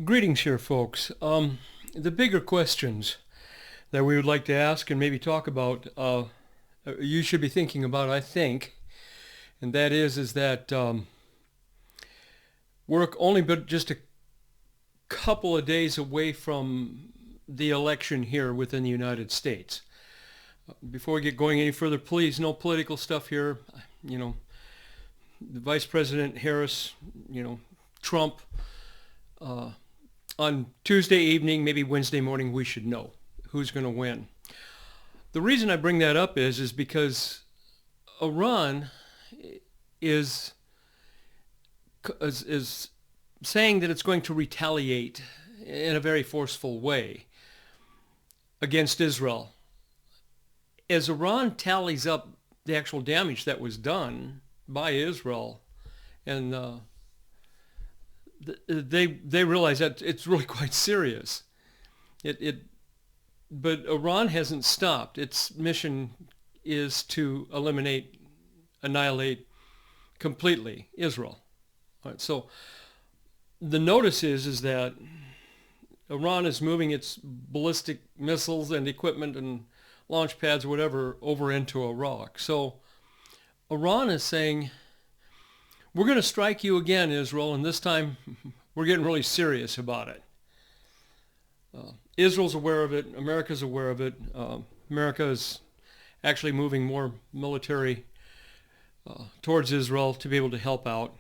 Greetings here, folks. The bigger questions that we would like to ask and maybe talk about, you should be thinking about, I think, and that is that we're only but just a couple of days away from the election here within the United States. Before we get going any further, please, no political stuff here. You know, the Vice President Harris, Trump. On Tuesday evening, maybe Wednesday morning, we should know who's going to win. The reason I bring that up is because Iran is saying that it's going to retaliate in a very forceful way against Israel. As Iran tallies up the actual damage that was done by Israel, and they realize that it's really quite serious. But Iran hasn't stopped. Its mission is to annihilate completely Israel. All right, so the notice is that Iran is moving its ballistic missiles and equipment and launch pads or whatever over into Iraq. So Iran is saying, we're going to strike you again, Israel, and this time we're getting really serious about it. Israel's aware of it. America's aware of it. America is actually moving more military towards Israel to be able to help out.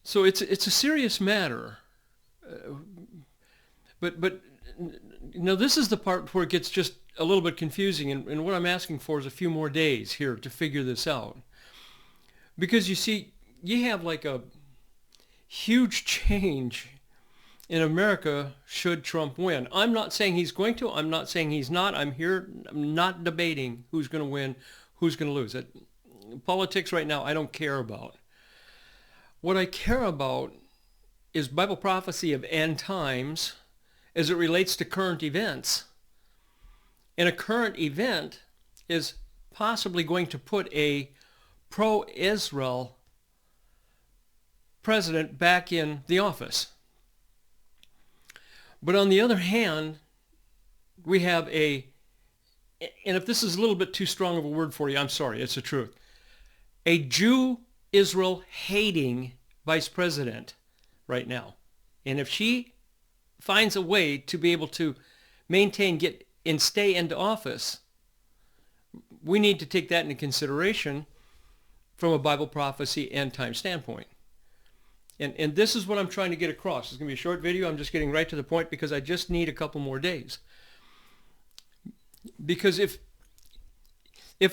So it's a serious matter. But this is the part where it gets just a little bit confusing, and what I'm asking for is a few more days here to figure this out. Because you see, you have like a huge change in America should Trump win. I'm not saying he's going to. I'm not saying he's not. I'm not debating who's going to win, who's going to lose. Politics right now, I don't care about. What I care about is Bible prophecy of end times as it relates to current events. And a current event is possibly going to put a pro-Israel president back in the office. But on the other hand, we have and if this is a little bit too strong of a word for you, I'm sorry, it's the truth, a Jew-Israel hating vice president right now. And if she finds a way to be able to maintain, get, and stay into office, we need to take that into consideration from a Bible prophecy end time standpoint. And this is what I'm trying to get across. It's going to be a short video. I'm just getting right to the point because I just need a couple more days. Because if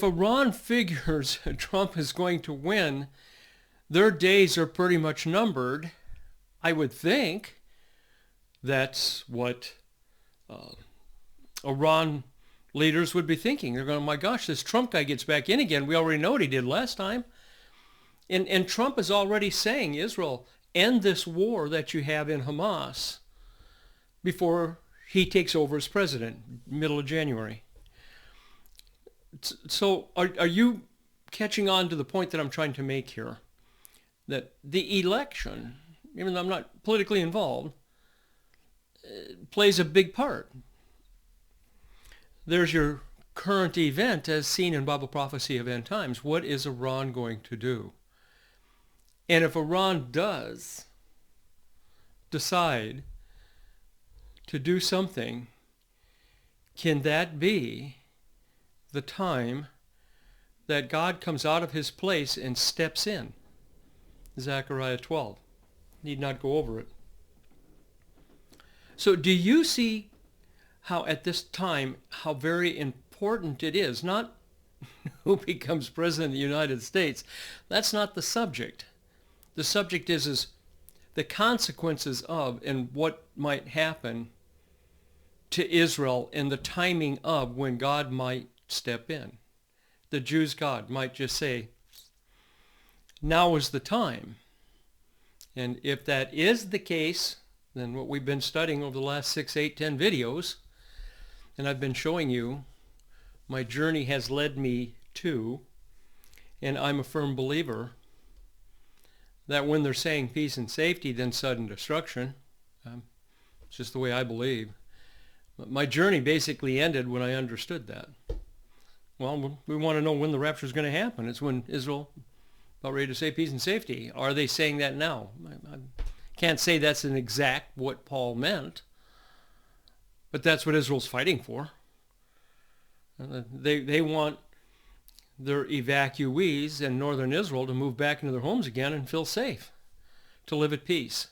Iran figures Trump is going to win, their days are pretty much numbered. I would think that's what Iran leaders would be thinking. They're going, oh my gosh, this Trump guy gets back in again. We already know what he did last time. And Trump is already saying, Israel, end this war that you have in Hamas before he takes over as president, middle of January. So are you catching on to the point that I'm trying to make here? That the election, even though I'm not politically involved, plays a big part. There's your current event as seen in Bible prophecy of end times. What is Iran going to do? And if Iran does decide to do something, can that be the time that God comes out of his place and steps in? Zechariah 12. Need not go over it. So do you see how at this time, how very important it is, not who becomes president of the United States. That's not the subject. The subject is the consequences of and what might happen to Israel and the timing of when God might step in. The Jews' God might just say, now is the time. And if that is the case, then what we've been studying over the last 6, 8, 10 videos, and I've been showing you, my journey has led me to, and I'm a firm believer that when they're saying peace and safety, then sudden destruction, It's just the way I believe. My journey basically ended when I understood that. Well, we want to know when the rapture is going to happen. It's when Israel about ready to say peace and safety. Are they saying that now? I can't say that's an exact what Paul meant, but that's what Israel's fighting for. They want their evacuees in northern Israel to move back into their homes again and feel safe, to live at peace.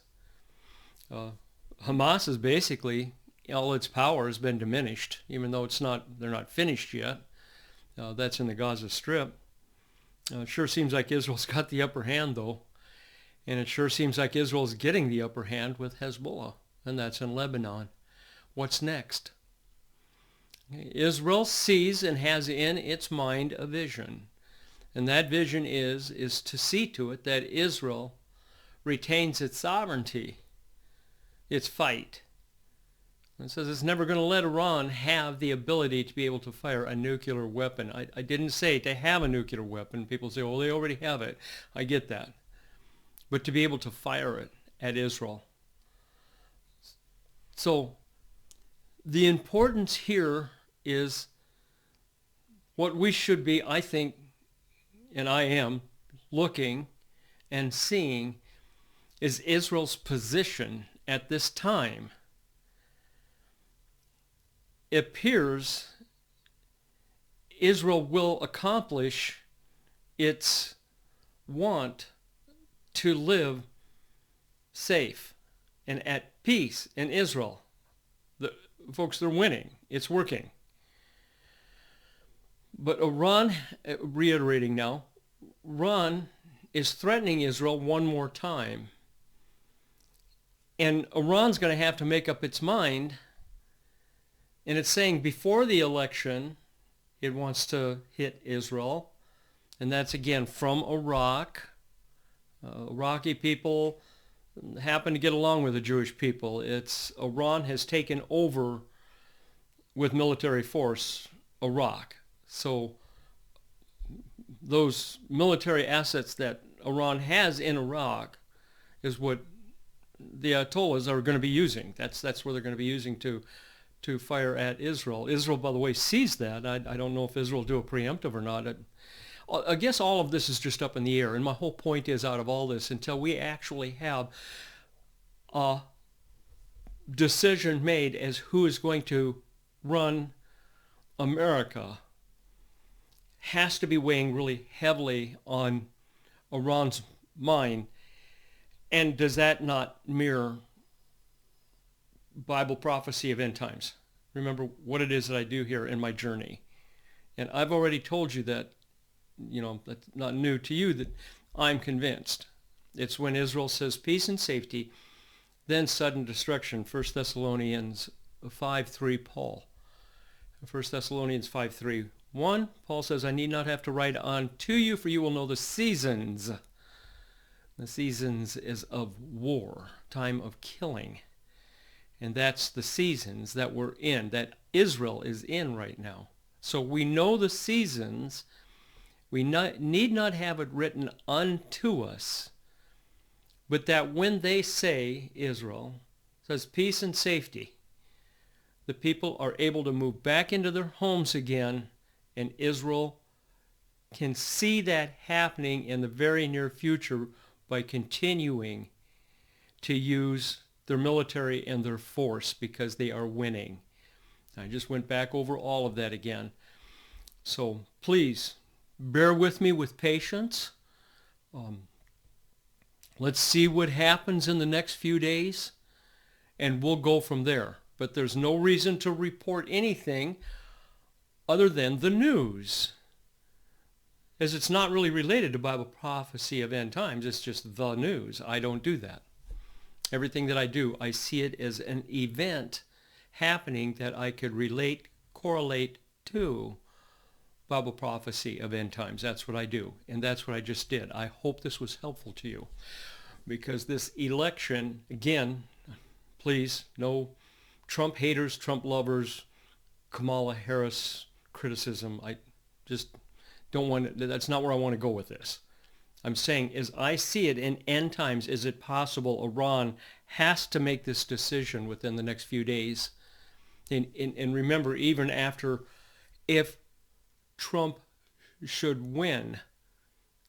Hamas is basically, all its power has been diminished, even though they're not finished yet. That's in the Gaza Strip. It sure seems like Israel's got the upper hand, though. And it sure seems like Israel's getting the upper hand with Hezbollah, and that's in Lebanon. What's next? Israel sees and has in its mind a vision. And that vision is to see to it that Israel retains its sovereignty, its fight. It says it's never going to let Iran have the ability to be able to fire a nuclear weapon. I didn't say to have a nuclear weapon. People say, well, they already have it. I get that. But to be able to fire it at Israel. So the importance here is what we should be, I think, and I am, looking and seeing is Israel's position at this time. It appears Israel will accomplish its want to live safe and at peace in Israel. Folks, they're winning. It's working. But Iran, reiterating now, Iran is threatening Israel one more time. And Iran's going to have to make up its mind. And it's saying before the election, it wants to hit Israel. And that's, again, from Iraq. Iraqi people happen to get along with the Jewish people. Iran has taken over with military force Iraq. So those military assets that Iran has in Iraq is what the Ayatollahs are going to be using. That's where they're going to be using to fire at Israel. Israel, by the way, sees that. I don't know if Israel will do a preemptive or not. I guess all of this is just up in the air. And my whole point is, out of all this, until we actually have a decision made as who is going to run America, has to be weighing really heavily on Iran's mind. And does that not mirror Bible prophecy of end times? Remember what it is that I do here in my journey. And I've already told you that, that's not new to you, that I'm convinced. It's when Israel says peace and safety, then sudden destruction. 1 Thessalonians 5:3, Paul. 1 Thessalonians 5:3. Paul says, I need not have to write on to you, for you will know the seasons. The seasons is of war, time of killing. And that's the seasons that we're in, that Israel is in right now. So we know the seasons. We need not have it written unto us, but that when they say, Israel says peace and safety, the people are able to move back into their homes again, and Israel can see that happening in the very near future by continuing to use their military and their force because they are winning. I just went back over all of that again. So please, bear with me with patience. Let's see what happens in the next few days, and we'll go from there. But there's no reason to report anything other than the news, as it's not really related to Bible prophecy of end times. It's just the news. I don't do that. Everything that I do, I see it as an event happening that I could correlate to Bible prophecy of end times. That's what I do, and that's what I just did. I hope this was helpful to you, because this election, again, please, no Trump haters, Trump lovers, Kamala Harris criticism. I just don't want to, that's not where I want to go with this. I'm saying, as I see it in end times, is it possible Iran has to make this decision within the next few days? And remember, even after, if Trump should win,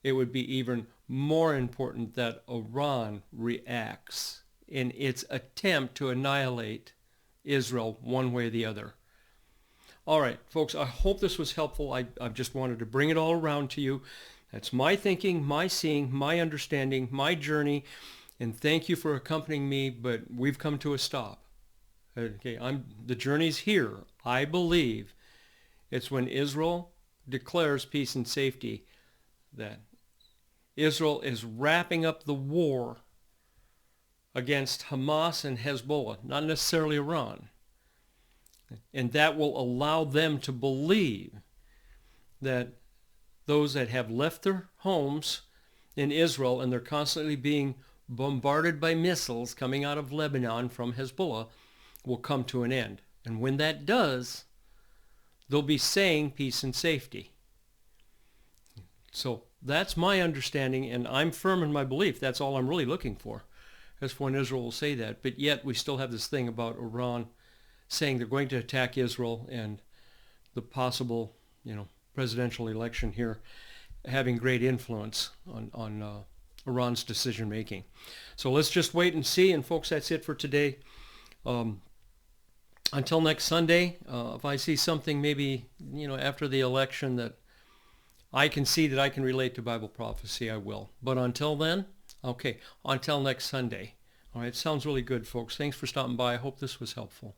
it would be even more important that Iran reacts in its attempt to annihilate Israel one way or the other. All right, folks, I hope this was helpful. I've just wanted to bring it all around to you. That's my thinking, my seeing, my understanding, my journey, and thank you for accompanying me, but we've come to a stop. Okay, the journey's here. I believe it's when Israel declares peace and safety that Israel is wrapping up the war against Hamas and Hezbollah, not necessarily Iran. And that will allow them to believe that those that have left their homes in Israel and they're constantly being bombarded by missiles coming out of Lebanon from Hezbollah will come to an end. And when that does, they'll be saying peace and safety. So that's my understanding, and I'm firm in my belief. That's all I'm really looking for. That's when Israel will say that. But yet we still have this thing about Iran saying they're going to attack Israel, and the possible, presidential election here having great influence on Iran's decision making. So let's just wait and see. And folks, that's it for today. Until next Sunday, if I see something maybe, after the election that I can see that I can relate to Bible prophecy, I will. But until then, okay, until next Sunday. All right, sounds really good, folks. Thanks for stopping by. I hope this was helpful.